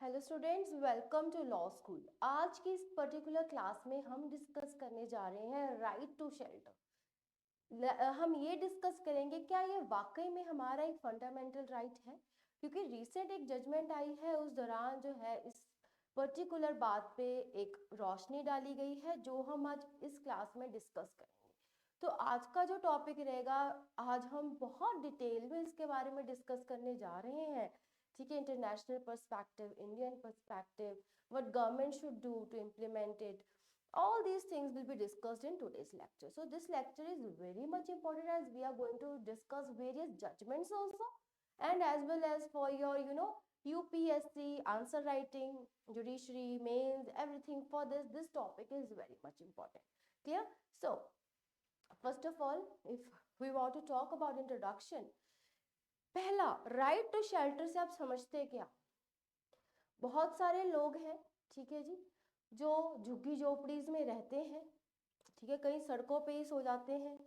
Hello students, welcome to law school. आज की इस पर्टिकुलर क्लास में हम डिस्कस करने जा रहे हैं राइट टू शेल्टर। हम ये डिस्कस करेंगे क्या ये वाकई में हमारा एक फंडामेंटल राइट है, क्योंकि रिसेंट एक जजमेंट आई है, उस दौरान जो है इस पर्टिकुलर बात पे एक रोशनी डाली गई है जो हम आज इस क्लास में डिस्कस करेंगे। तो आज का जो टॉपिक रहेगा, आज हम बहुत डिटेल में इसके बारे में डिस्कस करने जा रहे हैं। ठीक है, international perspective, Indian perspective, what government should do to implement it, all these things will be discussed in today's lecture. So this lecture is very much important as we are going to discuss various judgments also, and as well as for your UPSC answer writing, judiciary, mains, everything. For this topic is very much important. Clear? So first of all, if we want to talk about introduction, पहला, right to shelter से आप समझते क्या? बहुत सारे लोग हैं, ठीक है जी, जो झुग्गी झोपड़ीज में रहते हैं, ठीक है, कहीं सड़कों पे ही सो जाते हैं।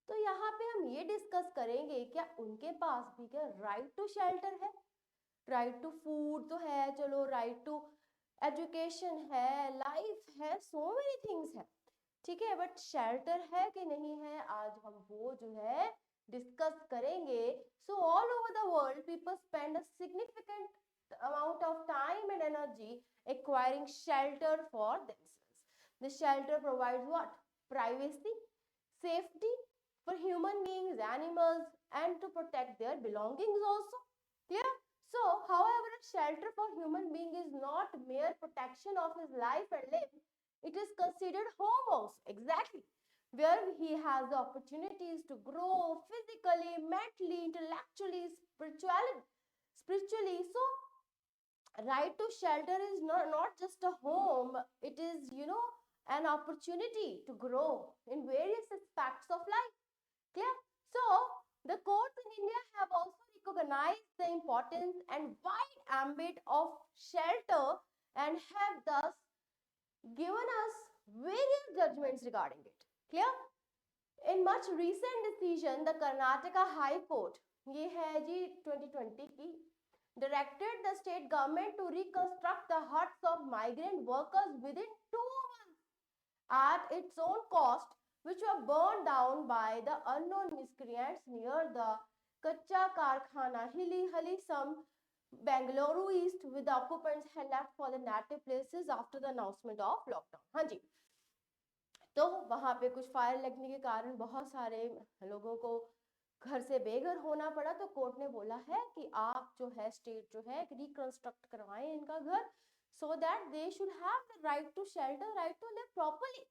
तो यहाँ पे हम ये डिस्कस करेंगे क्या उनके पास भी क्या राइट टू शेल्टर है? राइट टू फूड तो है, चलो, राइट टू एजुकेशन है, लाइफ है, सो मेनी थिंग्स है, ठीक है, बट शेल्टर है कि नहीं है, आज हम वो जो है डिस्कस करेंगे। So all over the world people spend a significant amount of time and energy acquiring shelter for themselves. The shelter provides what? Privacy, safety for human beings, animals, and to protect their belongings also. Clear? So, however, a shelter for human being is not mere protection of his life and limb. It is considered home also. Exactly. Where he has the opportunities to grow physically, mentally, intellectually, spiritually. So, right to shelter is not just a home, it is an opportunity to grow in various aspects of life. Clear? So the courts in India have also recognized the importance and wide ambit of shelter and have thus given us various judgments regarding it. Clear? In much recent decision, the Karnataka High Court, ये है जी 2020 की, directed the state government to reconstruct the huts of migrant workers within 2 months at its own cost, which were burned down by the unknown miscreants near the Kacha Karkhana Hilly some Bangalore East, with the occupants had left for the native places after the announcement of lockdown. हाँ जी, तो वहां पे कुछ fire लगने के कारण बहुत सारे लोगों को घर से बेघर होना पड़ा। तो कोर्ट ने बोला है कि आप जो है स्टेट जो है रिकंस्ट्रक्ट करवाएं इनका घर, so that they should have the right to shelter, right to live properly.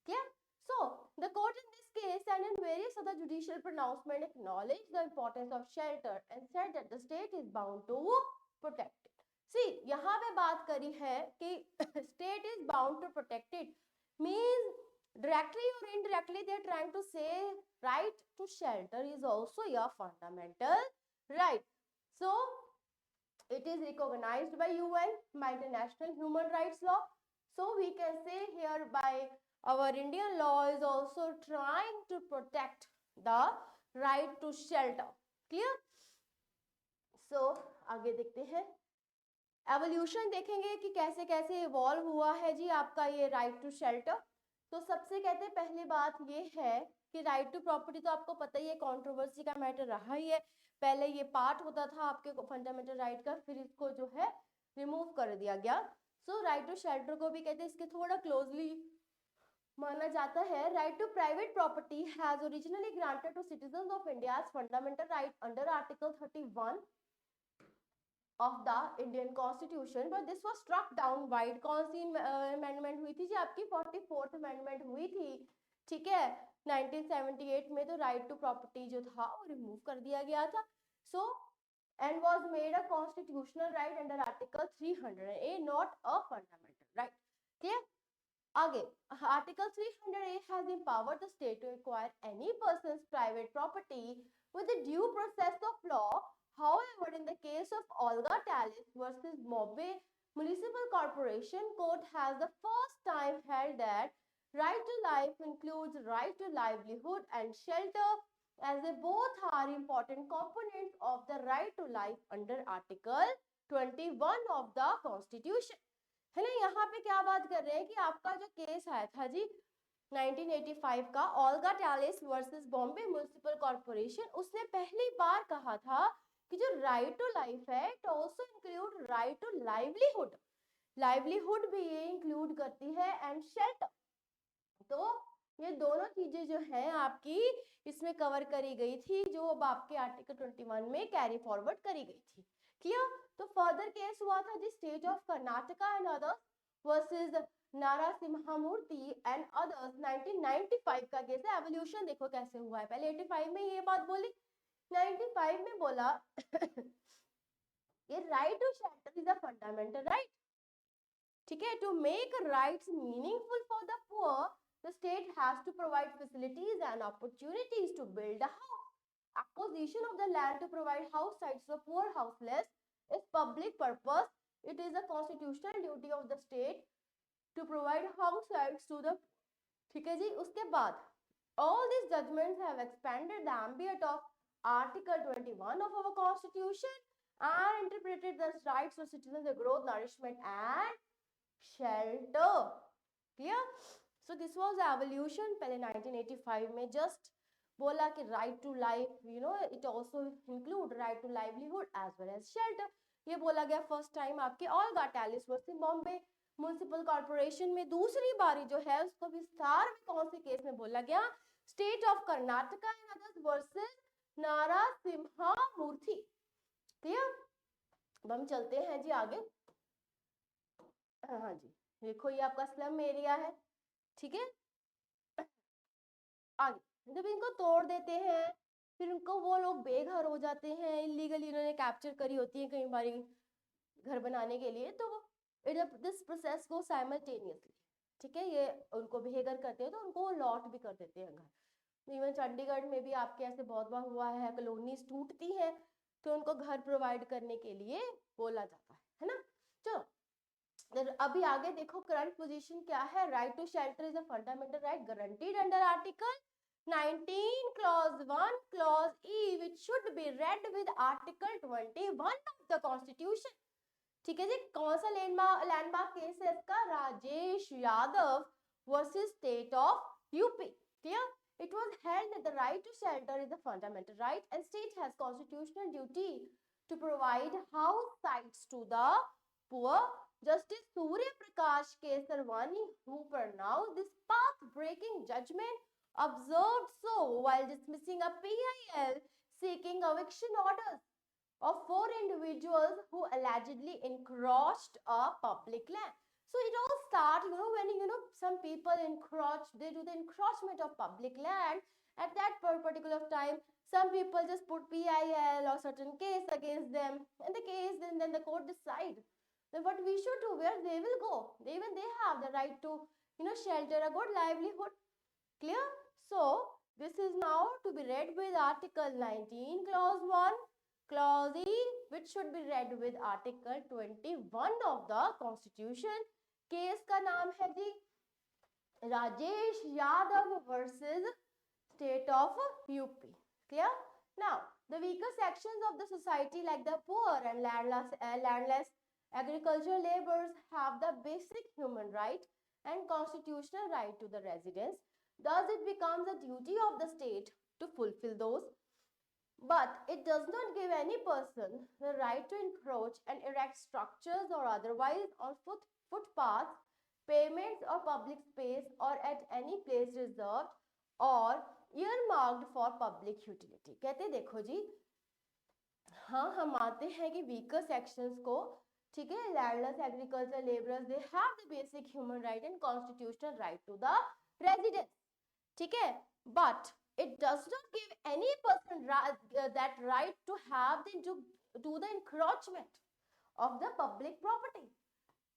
Clear? So the court in this case and in various other judicial pronouncement acknowledged the importance of shelter and said that the state is bound to protect it. See, यहाँ पे बात करी है कि state is bound to protect it, means directly or indirectly they are trying to say right to shelter is also your fundamental right. So it is recognized by UN, by international human rights law. So we can say here by our Indian law is also trying to protect the right to shelter. Clear? So आगे देखते हैं, evolution देखेंगे कि कैसे कैसे evolve हुआ है जी आपका ये राइट टू शेल्टर। तो सबसे कहते हैं पहली बात ये है कि राइट टू प्रॉपर्टी तो आपको पता ही है, कंट्रोवर्सी का मैटर रहा ही है। पहले ये पार्ट होता था आपके फंडामेंटल राइट का, फिर इसको जो है रिमूव कर दिया गया। सो राइट टू शेल्टर को भी कहते हैं, इसके थोड़ा क्लोजली माना जाता है। Right to private property has originally granted to citizens of India fundamental right under article 31 of the Indian Constitution, but this was struck down। Wide कौन सी अमेंडमेंट हुई थी जी आपकी? 44th अमेंडमेंट हुई थी, ठीक है, 1978 में। तो राइट टू प्रॉपर्टी जो था वो रिमूव कर दिया गया था। सो and was made a constitutional right under article 300A, not a fundamental right. Clear? आगे, article 300A has empowered the state to acquire any person's private property with the due process of law. However, in the case of Olga Tallis versus Mobay Municipal Corporation, court has the first time held that right to life includes right to livelihood and shelter, as they both are important components of the right to life under Article 21 of the constitution, है ना। यहाँ पे क्या बात कर रहे हैं कि आपका जो केस आया था जी 1985 का, Olga Tellis versus Bombay municipal corporation, उसने पहली बार कहा था कि जो राइट टू लाइफ है it also include right to livelihood, livelihood भी ये इंक्लूड करती है, एंड शेल्टर। तो ये दोनों चीजें जो है आपकी इसमें कवर करी गई थी, जो अब आपके आर्टिकल 21 में कैरी फॉरवर्ड करी गई थी। क्लियर। तो फर्दर केस हुआ था जी state of Karnataka and others versus Narasimhamurthy and others, 1995 का केस है। एवोल्यूशन देखो कैसे हुआ है, पहले 85 में ये बात बोली, 95 में बोला ये right to shelter is a fundamental right, ठीक है। To make rights meaningful for the poor, the state has to provide facilities and opportunities to build a house. Acquisition of the land to provide house sites for poor houseless is public purpose. It is a constitutional duty of the state to provide house sites to the, ठीक है जी। उसके बाद all these judgments have expanded the ambit of Article 21 of our Constitution and interpreted the rights of citizens, the growth, nourishment and shelter. Clear? So this was the evolution. पहले 1985 में just बोला कि right to life, you know, it also include right to livelihood as well as shelter. ये बोला गया first time आपके Olga Tellis versus Bombay municipal corporation में। दूसरी बारी जो है उसको विस्तार में कौन से केस में बोला गया, state of Karnataka and others versus Narasimhamurthy. Clear. अब हम चलते हैं जी आगे। हाँ जी, देखो ये आपका स्लम एरिया है, ठीक है। आगे जब इनको तोड़ देते हैं फिर उनको वो लोग बेघर हो जाते हैं, इलीगली इन्होंने कैप्चर करी होती है कई बारी घर बनाने के लिए, तो दिस प्रोसेस को साइमल्टेनियसली, ठीक है, ये उनको बेघर करते हैं तो उनको लॉट भी कर देते हैं घर। इवन चंडीगढ़ में भी आपके ऐसे बहुत बार हुआ है, कॉलोनीज टूटती हैं तो उनको घर प्रोवाइड करने के लिए बोला जाता है ना। चलो अभी आगे देखो करंट पोजीशन क्या है। Right to shelter is a fundamental right guaranteed under article 19 clause 1 clause E which should be read with article 21 of the constitution, ठीक है जी। कौन सा लैंडमार्क केस है इसका, Rajesh Yadav versus state of UP. Clear. It was held that the right to shelter is a fundamental right and state has constitutional duty to provide house sites to the poor. Justice Surya Prakash Kesarwani, who pronounced this path-breaking judgment, observed so while dismissing a PIL seeking eviction orders of 4 individuals who allegedly encroached a public land. So it all starts, when some people encroach, they do the encroachment of public land. At that particular time, some people just put PIL or certain case against them, and the case then the court decide. Then what we should do, where they will go. Even they have the right to, shelter, a good livelihood. Clear? So this is now to be read with Article 19, Clause 1, Clause E, which should be read with Article 21 of the Constitution. Case का नाम है जी Rajesh Yadav versus state of UP. Clear. Now the weaker sections of the society like the poor and landless agricultural laborers have the basic human right and constitutional right to the residence. Thus it becomes a duty of the state to fulfill those, but it does not give any person the right to encroach and erect structures or otherwise on footpaths, pavements or public space or at any place reserved or earmarked for public utility. कहते देखो जी, हाँ हम आते हैं कि weaker sections को, ठीक है, landless agriculture labourers, they have the basic human right and constitutional right to the residence, ठीक है, but it does not give any person that right to have to do the encroachment of the public property,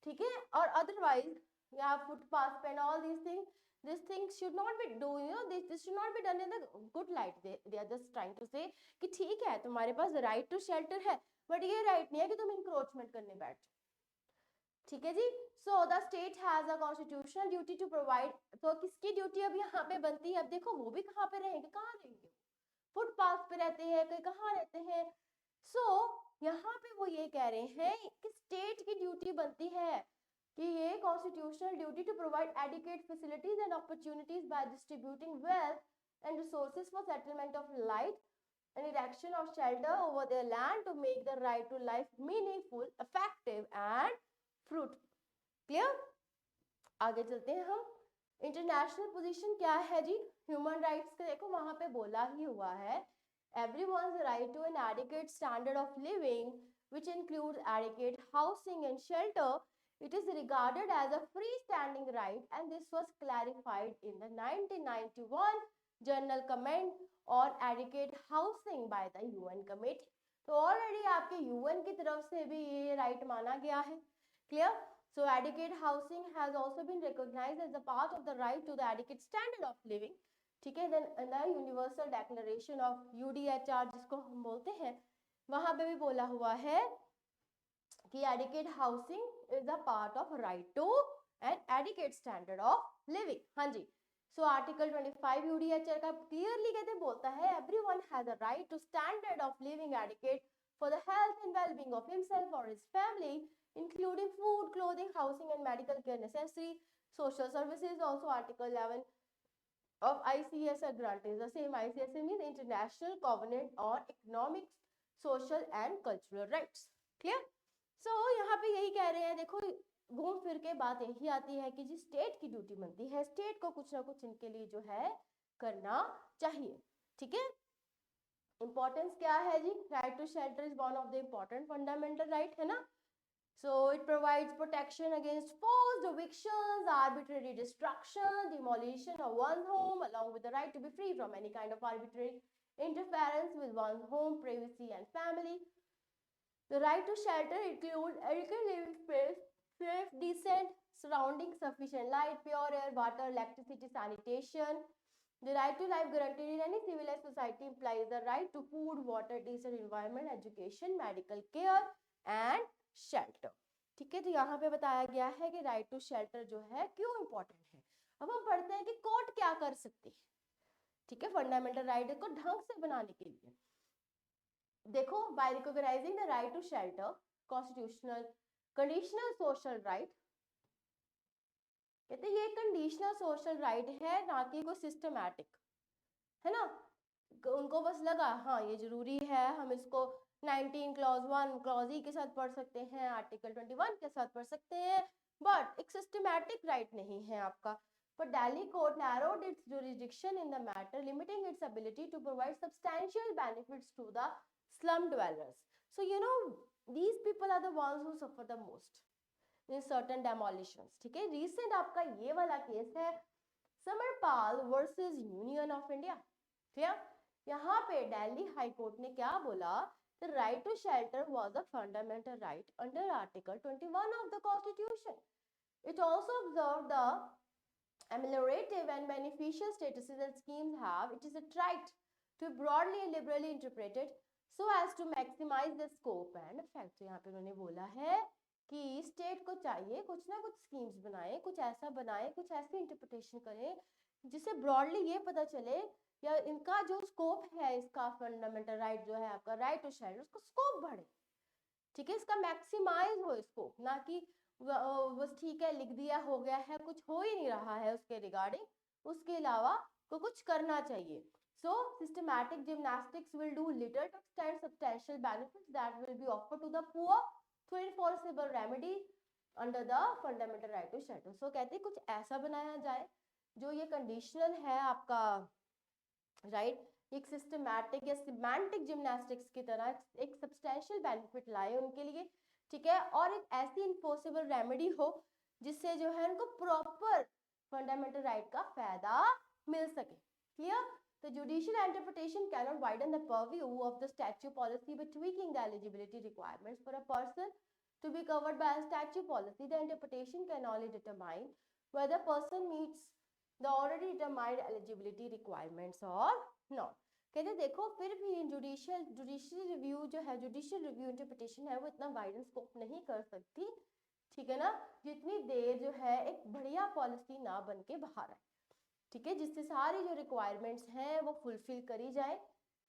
ठीक है, or otherwise you have footpaths and all these things should not be doing, this should not be done in the good light. They are just trying to say कि ठीक है तुम्हारे पास right to shelter है, but ये right नहीं है कि तुम encroachment करने बैठ जाओ, ठीक है जी। So the state has a constitutional duty to provide, तो किसकी ड्यूटी अब यहाँ पे बनती है, अब देखो वो भी कहाँ पे रहेंगे, कहाँ रहेंगे, फुटपाथ पे रहते हैं, कहीं कहाँ रहते हैं। सो यहाँ पे वो ये कह रहे हैं कि स्टेट की ड्यूटी बनती है कि ये constitutional duty to provide adequate facilities and opportunities by distributing wealth and resources for settlement of light and erection of shelter over their land to make the right to life meaningful, effective and fruitful. Clear? आगे चलते हैं हम. International position क्या है जी human rights का? देखो वहां पे बोला ही हुआ है everyone's right to an adequate standard of living which includes adequate housing and shelter. It is regarded as a freestanding right and this was clarified in the 1991 General Comment on Adequate Housing by the UN Committee. तो already आपके UN की तरफ से भी ये right माना गया है. Clear? So adequate housing has also been recognized as a part of the right to the adequate standard of living. ठीक है. Then the Universal Declaration of UDHR जिसको हम बोलते हैं वहां पे भी बोला हुआ है कि adequate housing is a part of right to an adequate standard of living. हाँ जी. So Article 25 UDHR का clearly कहते बोलता है everyone has a right to standard of living adequate for the health and well-being of himself or his family, including food, clothing, housing and medical care necessary. Social services also Article 11 of ICS are granted. The same ICS means International Covenant on Economic, Social and Cultural Rights. Clear? So यहाँ पे यही कह रहे हैं. देखो घूम फिर के बात यही आती है कि जी स्टेट की ड्यूटी बनती है, स्टेट को कुछ ना कुछ इनके लिए जो है करना चाहिए. ठीक है. इंपॉर्टेंस क्या है जी? Right to shelter is one of the important fundamental right है ना. So it provides protection against forced evictions, arbitrary destruction, demolition of one's home, along with the right to be free from any kind of arbitrary interference with one's home, privacy and family. The right to shelter includes adequate living space, safe, decent surroundings, sufficient light, pure air, water, electricity, sanitation. The right to life guaranteed in any civilized society implies the right to food, water, decent environment, education, medical care and shelter. ठीक है. तो यहाँ पे बताया गया है कि right to shelter जो है क्यों इंपॉर्टेंट है. अब हम पढ़ते हैं कि कोर्ट क्या कर सकती है. ठीक है. फंडामेंटल राइट को ढंग से बनाने के लिए देखो by recognising the right to shelter constitutional conditional social right कहते ये कंडीशनल सोशल राइट है ना कि कोई सिस्टमैटिक है ना. उनको बस लगा हाँ ये जरूरी है हम इसको 19 क्लॉज 1 क्लॉज ई के साथ पढ़ सकते हैं, आर्टिकल 21 के साथ पढ़ सकते हैं, बट एक सिस्टमैटिक राइट नहीं है आपका. But Delhi court narrowed its jurisdiction in the matter, limiting its ability to provide substantial benefits to the slum dwellers. So you know these people are the ones who suffer the most in certain demolitions. ठीक है. Recent आपका ये वाला case है Samarpal versus union of India. Clear? यहाँ पे Delhi high court ने क्या बोला? The right to shelter was a fundamental right under Article 21 of the Constitution. It also observed the ameliorative and beneficial statuses and schemes have. It is a right to broadly and liberally interpreted so as to maximize the scope and effect. तो यहाँ पे उन्होंने बोला है कि state को चाहिए कुछ ना कुछ स्कीम्स बनाए, कुछ ऐसा बनाए, कुछ ऐसी इंटरप्रिटेशन करें जिससे ब्रॉडली ये पता चले या इनका जो स्कोप है इसका फंडामेंटल राइट जो है आपका राइट टू शेल्टर उसका स्कोप बढ़े. ठीक है. इसका मैक्सिमाइज हो स्कोप, ना कि बस ठीक है लिख दिया हो गया है कुछ हो ही नहीं रहा है उसके रिगार्डिंग, उसके अलावा को कुछ करना चाहिए. So systematic gymnastics will do little to extend substantial benefits that will be offered to the poor through enforceable remedy under the fundamental right to shelter. So कहते हैं कुछ ऐसा बनाया जाए जो ये कंडीशनल है आपका राइट एक सिस्टमैटिक या सिमेंटिक जिम्नास्टिक्स की तरह एक सब्सटेंशियल बेनिफिट लाए उनके लिए. ठीक है. और एक ऐसी इन्फोर्सेबल रेमेडी हो जिससे जो है उनको प्रॉपर फंडामेंटल राइट का फायदा मिल सके. Clear? The judicial interpretation cannot widen the purview of the statute policy by tweaking the eligibility requirements for a person to be covered by a statute policy. The interpretation can only determine whether a person meets the already determined eligibility requirements or not. कहते देखो फिर भी judicial review जो है judicial review interpretation है वो इतना widen scope नहीं कर सकती. ठीक है ना. जितनी देर जो है एक बढ़िया पॉलिसी ना बन के बाहर आए. ठीक है. जिससे सारी जो रिक्वायरमेंट्स हैं वो फुलफिल करी जाए.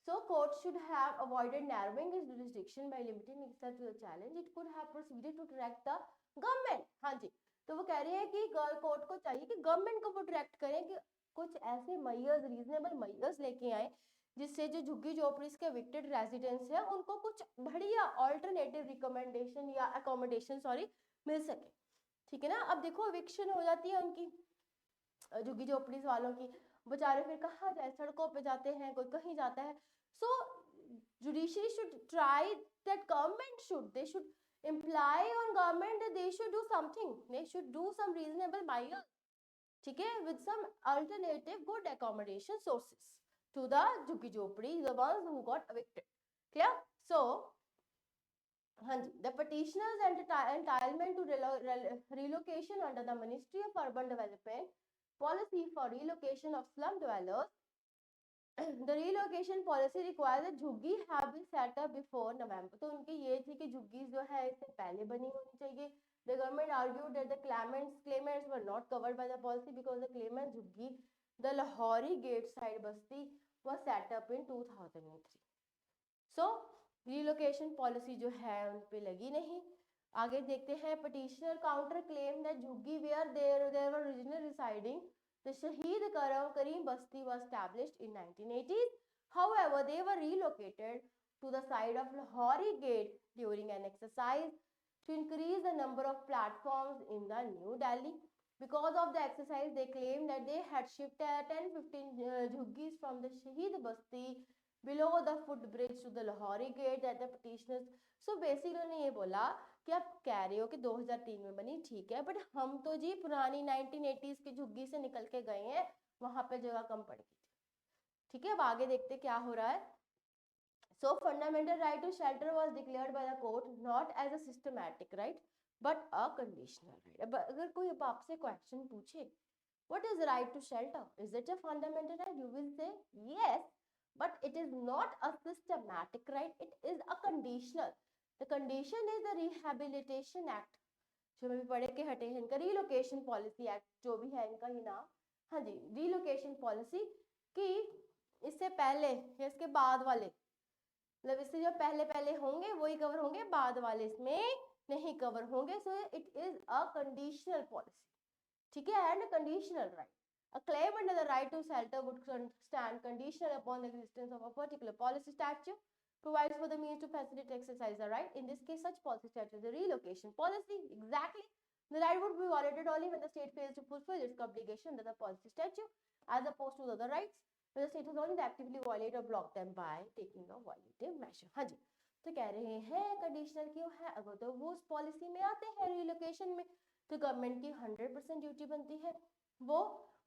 So court should have avoided narrowing its jurisdiction by limiting itself to the challenge. It could have proceeded to direct the government. हाँ जी, तो वो कह रहे हैं कि कोर्ट को चाहिए कि गवर्नमेंट को वो डायरेक्ट करें कि कुछ ऐसे मेजर्स, रीजनेबल मेजर्स लेके आए जिससे जो झुग्गी झोपड़ी के एविक्टेड रेजिडेंट्स हैं उनको कुछ बढ़िया ऑल्टरनेटिव रिकमेंडेशन या अकोमोडेशन मिल सके। ठीक है ना। अब देखो एविक्शन हो जाती है उनकी, झुग्गी झोपड़ी वालों की, बेचारे फिर कहाँ जाए, सड़कों पे जाते हैं, कोई कहीं जाता है। So judiciary should try that government should imply on government that they should do something, they should do some reasonable measures, ठीक है, with some alternative good accommodation sources to the झुग्गी झोपड़ी, the ones who got evicted. Clear? So हाँ जी, the petitioners entitlement to relocation under the Ministry of Urban Development policy for relocation of slum dwellers. The relocation policy requires that झुग्गी have been set up before November. तो उनकी ये थी कि झुग्गी जो है इससे पहले बनी होनी चाहिए. The government argued that the claimants were not covered by the policy because the claimant झुग्गी, the Lahori Gate side Basti, was set up in 2003. So relocation policy जो है उन पे लगी नहीं. आगे देखते हैं. Petitioner counter claim that झुग्गी where they were originally residing, the Shaheed Karim Basti was established in 1980s. However, they were relocated to the side of Lahori Gate during an exercise to increase the number of platforms in the New Delhi. Because of the exercise, they claimed that they had shifted 10-15 jhuggis from the Shaheed Basti below the footbridge to the Lahori Gate that the petitioners. So basically उन्होंने ये बोला कि आप कह रहे हो कि 2003 में बनी, ठीक है, बट हम तो जी पुरानी 1980s की झुग्गी से निकल के गए हैं, वहां पे जगह कम पड़ गई थी. ठीक है, अब आगे देखते क्या हो रहा है. So fundamental right to shelter was declared by the court not as a systematic right but a conditional right. अब अगर कोई अब आपसे क्वेश्चन पूछे what is the right to shelter, is it a fundamental right, you will say yes, but it is not a systematic right, it is a conditional. The condition is the Rehabilitation Act, जो मैं भी पढ़े के हटे हैं, इनका relocation policy act जो भी है इनका ही नाम. हाँ जी, रिलोकेशन पॉलिसी की इससे पहले या इसके बाद वाले, मतलब इससे जो पहले पहले होंगे वही कवर होंगे, बाद वाले इसमें नहीं कवर होंगे. सो it is a conditional policy. ठीक है, and conditional right. A claim under the right to shelter would stand conditional upon the existence of a particular policy statute provides for the means to facilitate exercise the right. In this case, such policy statute is a relocation policy. Exactly. The right would be violated only when the state fails to fulfill its obligation under the policy statute, as opposed to the other rights, when the state has only actively violate or block them by taking a violative measure. हाँ जी, तो कह रहे हैं conditional क्यों है, अगर तो वो उस पॉलिसी में आते हैं रिलोकेशन में, तो गवर्नमेंट की 100% ड्यूटी बनती है, वो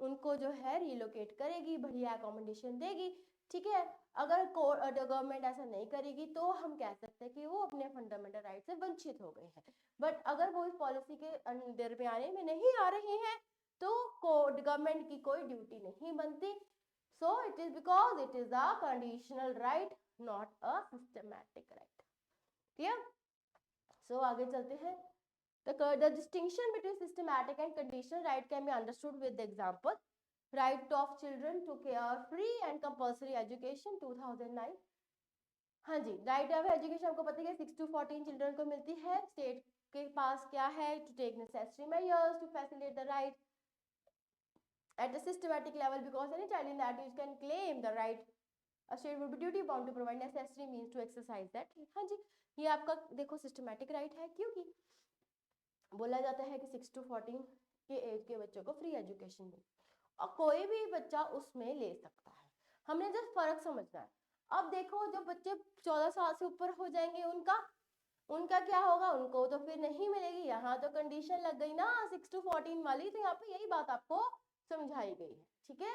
उनको जो है रिलोकेट करेगी, बढ़िया अकोमोडेशन देगी. ठीक है, अगर गवर्नमेंट ऐसा नहीं करेगी तो हम कह सकते हैं कि वो अपने फंडामेंटल राइट से वंचित हो गए हैं. बट अगर वो इस पॉलिसी के दरमियाने में नहीं आ रहे हैं तो गवर्नमेंट की कोई ड्यूटी नहीं बनती. So it is because it is a conditional right, not a systematic right. Clear? So आगे चलते हैं. The distinction between systematic and conditional right can be understood with the example. Right of children to care-free and compulsory education 2009. हाँ जी, right of education आपको पता है 6 to 14 children को मिलती है. स्टेट के पास क्या है, to take necessary measures to facilitate the right at a systematic level, because any child in that age can claim the right. A state would be duty bound to provide necessary means to exercise that. हाँ जी, ये आपका देखो systematic right है, क्योंकि बोला जाता है कि 6 to 14 के एज के बच्चों को फ्री एजुकेशन मिले और कोई भी बच्चा उसमें ले सकता है. हमने जस्ट फर्क समझना है. अब देखो जो बच्चे 14 साल से ऊपर हो जाएंगे उनका क्या होगा, उनको तो फिर नहीं मिलेगी. यहाँ तो कंडीशन लग गई ना 6 to 14 वाली, तो यहाँ पे यही बात आपको समझाई गई है. ठीक है,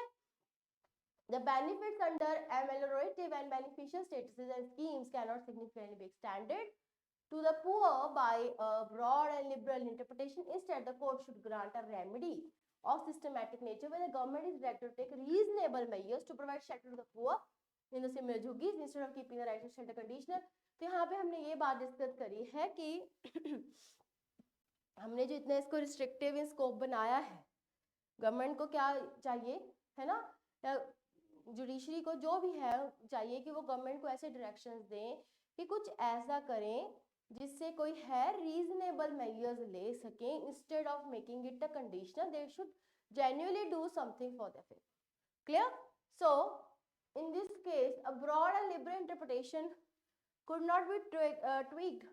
the benefits under ameliorative and beneficial statuses and schemes cannot significantly be extended to the poor by a broad and liberal interpretation. Instead, the court should grant a remedy of systematic nature where the government is directed to take reasonable measures to provide shelter to the poor in the similar jhuggies instead of keeping the right to shelter conditional. तो यहाँ पे हमने ये बात discuss करी है कि हमने जो इतना इसको रिस्ट्रिक्टिव स्कोप बनाया है, गवर्नमेंट को क्या चाहिए है ना, जुडिशरी को जो भी है चाहिए कि वो गवर्नमेंट को ऐसे डायरेक्शंस दें कि कुछ ऐसा करें जिससे कोई है रीजनेबल मेजर्स ले सकें, instead of making it a conditional, they should genuinely do something for their faith. Clear? So in this case a broad and liberal interpretation could not be tweaked.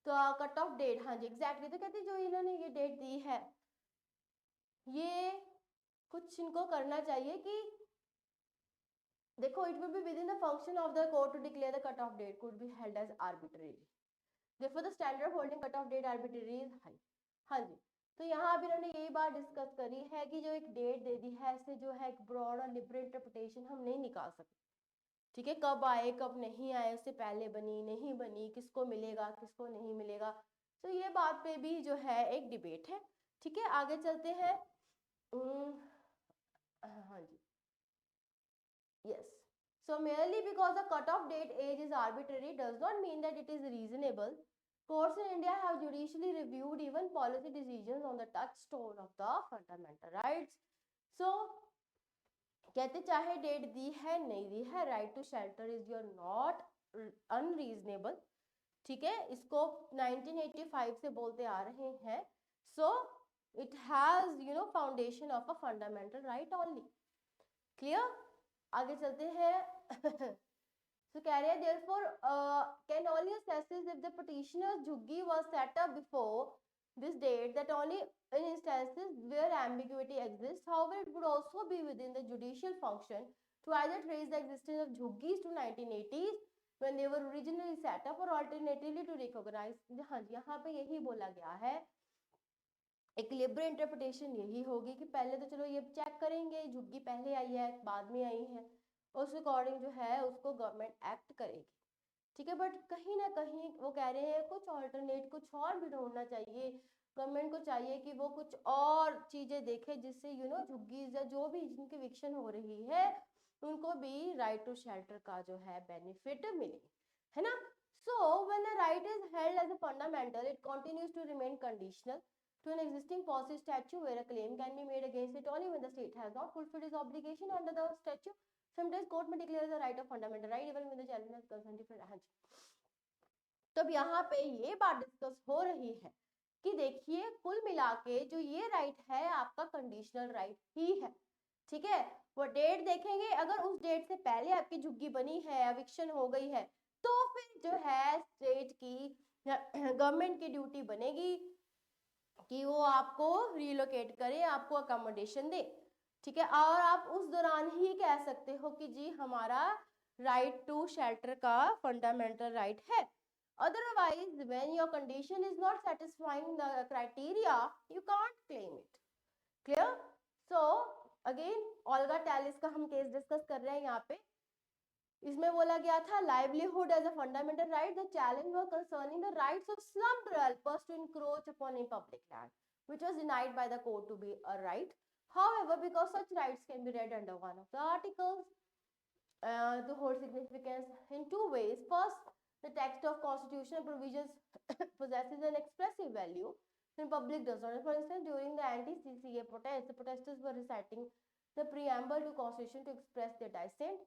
तो कट ऑफ डेट, हाँ जी exactly, तो कहते जो इन्होंने ये date दी है ये कुछ इनको करना चाहिए कि देखो, it will be within the function of the court to declare the cut off date could be held as arbitrary. Therefore the standard of holding cut off date arbitrary is high. हाँ जी, तो यहाँ भी इन्होंने यही बात discuss करी है कि जो एक डेट दे दी है इससे जो है एक ब्रॉड और लिबरल इंटरप्रिटेशन हम नहीं निकाल सकते, ठीक है, कब आए कब नहीं आए, उससे पहले बनी नहीं बनी, किसको मिलेगा किसको नहीं मिलेगा, तो ये बात पे भी जो है एक डिबेट है, ठीक है। आगे चलते हैं। हाँ जी, yes, so merely because the cutoff date age is arbitrary does not mean that it is reasonable. Courts in India have judicially reviewed even policy decisions on the touchstone of the fundamental rights. So कहते चाहे date दी है नहीं दी है, right to shelter is your not unreasonable, ठीक है, इसको 1985 से बोलते आ रहे हैं। So it has you know foundation of a fundamental right only. Clear? आगे चलते हैं। So कह रहे हैं therefore can only assesses if the petitioner's jhuggi was set up before this date, that only in instances where ambiguity exists. However, it would also be within the judicial function to either trace the existence of jhuggis to 1980s when they were originally set up, or alternatively to recognize। हाँ जी, यहाँ पे यही बोला गया है, एक liberal interpretation यही होगी कि पहले तो चलो ये चेक करेंगे झुग्गी पहले आई है बाद में आई है, उस अकॉर्डिंग जो है उसको गवर्नमेंट एक्ट करेगी, ठीक है। बट कहीं ना कहीं वो कह रहे हैं कुछ ऑल्टरनेट कुछ और भी ढूंढना चाहिए, गवर्नमेंट को चाहिए कि वो कुछ और चीजें देखे जिससे यू नो झुग्गीज या जो भी जिनकी विक्शन हो रही है उनको भी राइट टू शेल्टर का जो है बेनिफिट मिले, है ना। So when the right is held as a fundamental it continues to remain conditional to an existing policy statute where a claim can be made against it only when the state has not fulfilled its obligation under the statute. Sometimes court may declare the right of fundamental right even when the challenge is concerned different। तो अब यहाँ पे ये बात discuss हो रही है कि देखिए कुल मिला के जो ये राइट है आपका कंडीशनल राइट ही है, ठीक है। वो डेट देखेंगे, अगर उस डेट से पहले आपकी झुग्गी बनी है, एविक्शन हो गई है, तो फिर जो है स्टेट की गवर्नमेंट की ड्यूटी बनेगी कि वो आपको रिलोकेट करे, आपको अकोमोडेशन दे, ठीक है। और आप उस दौरान ही कह सकते हो कि जी हमारा राइट टू शेल्टर का फंडामेंटल राइट है। Otherwise when your condition is not satisfying the criteria you can't claim it. Clear? So again Olga Tellis का हम केस डिस्कस कर रहे हैं यहाँ पे, इसमें बोला गया था livelihood as a fundamental right, the challenge was concerning the rights of some developers to encroach upon a public land which was denied by the court to be a right. However, because such rights can be read under one of the articles to hold significance in two ways. First, the text of constitutional provisions possesses an expressive value when public does not. For instance, during the anti-CCA protests, the protesters were reciting the preamble to constitution to express their dissent.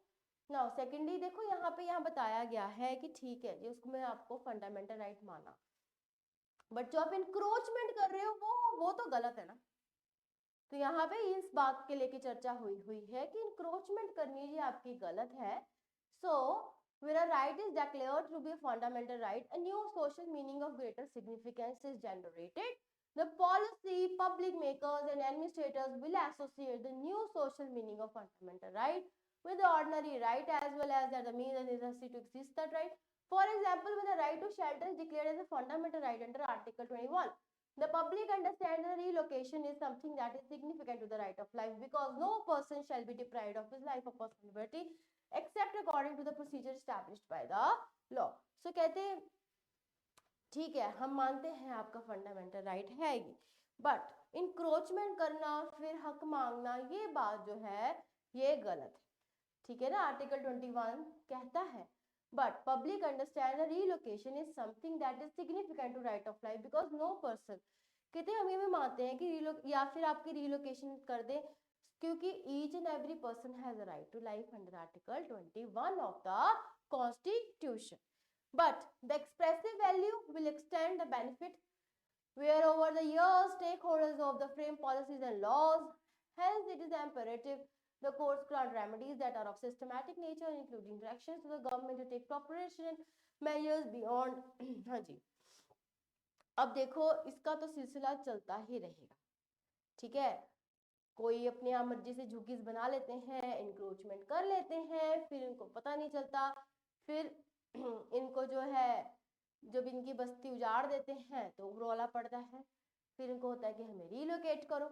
Now secondly देखो यहाँ पे यहाँ बताया गया है कि ठीक है जी उसको मैं आपको फंडामेंटल राइट माना, बट जो आप इंक्रोचमेंट कर रहे हो वो तो गलत है ना। तो यहाँ पे इस बात के लेके चर्चा हुई है कि इंक्रोचमेंट करनी जी आपकी गलत है। सो where a right is declared to be a fundamental right, a new social meaning of greater significance is generated. The policy, public makers and administrators will associate the new social meaning of fundamental right with the ordinary right as well as the means and necessity to exist that right. For example, when the right to shelter is declared as a fundamental right under Article 21, the public understands that relocation is something that is significant to the right of life because no person shall be deprived of his life or personal liberty except according to the procedure established by the law. So कहते हैं ठीक है हम मानते हैं आपका fundamental right है ही, but encroachment करना फिर हक मांगना ये बात जो है ये गलत है, ठीक है ना। आर्टिकल 21 कहता है but public understand relocation is something that is significant to right of life because no person, कहते हम ये भी मानते हैं कि या फिर आपकी रीलोकेशन कर दे क्योंकि each and every person has a right to life under Article 21 of the Constitution. But the expressive value will extend the benefit where over the years stakeholders of the frame policies and laws. Hence, it is imperative the courts grant remedies that are of systematic nature, including directions to the government to take proportionate measures beyond. हाँ जी, अब देखो इसका तो सिलसिला चलता ही रहेगा, ठीक है। कोई अपने यहाँ मर्जी से झुग्गीज बना लेते हैं, इंक्रोचमेंट कर लेते हैं, फिर इनको पता नहीं चलता, फिर इनको जो है जब इनकी बस्ती उजाड़ देते हैं तो रौला पड़ता है, फिर इनको होता है कि हमें रीलोकेट करो।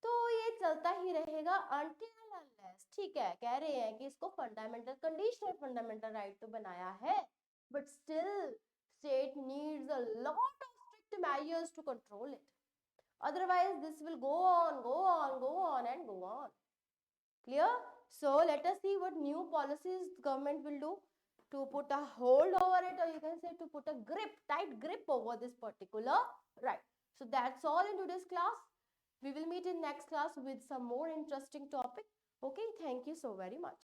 तो ये चलता ही रहेगा until unless, ठीक है, कह रहे हैं कि इसको फंडामेंटल कंडीशनल फंडामेंटल राइट तो बनाया है, but still state needs a lot of strict measures to control it, otherwise this will go on and go on. Clear? So let us see what new policies government will do to put a hold over it, or you can say to put a tight grip over this particular right. So that's all in today's class. We will meet in next class with some more interesting topic. Okay, thank you so very much.